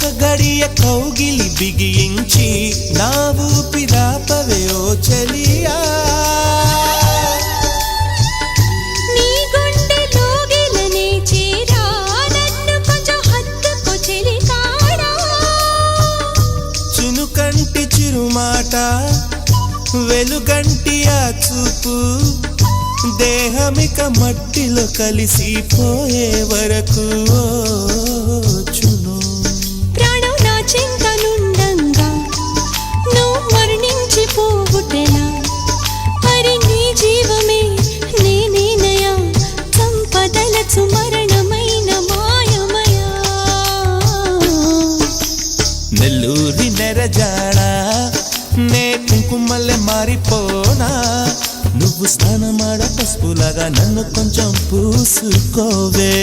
ఒక గడియ కౌగిలి బిగించి నా ఊపిరాపవే ఓ చెలియా నీ గుండెలో గిలనే చేరా నన్ను కొంచెం హత్తుకో చెలికాడా చినుకంటి చిరుమాట వెలుగంటి ఆ చూపు దేహమిక మట్టిలో కలిసిపోయే వరకు చును ప్రాణం నా చింతనుండంగా నువ్వు మరణించిపోవుటెలా మరి నీ జీవమే నేనేనయా సంపదలచు మరణమైన మాయమయా నెల్లూరి నెరజాడా నే కుంకుమల్లె మారిపోనా నువ్వు స్నానమాడ పసుపులాగా నన్ను కొంచెం పూసుకోవే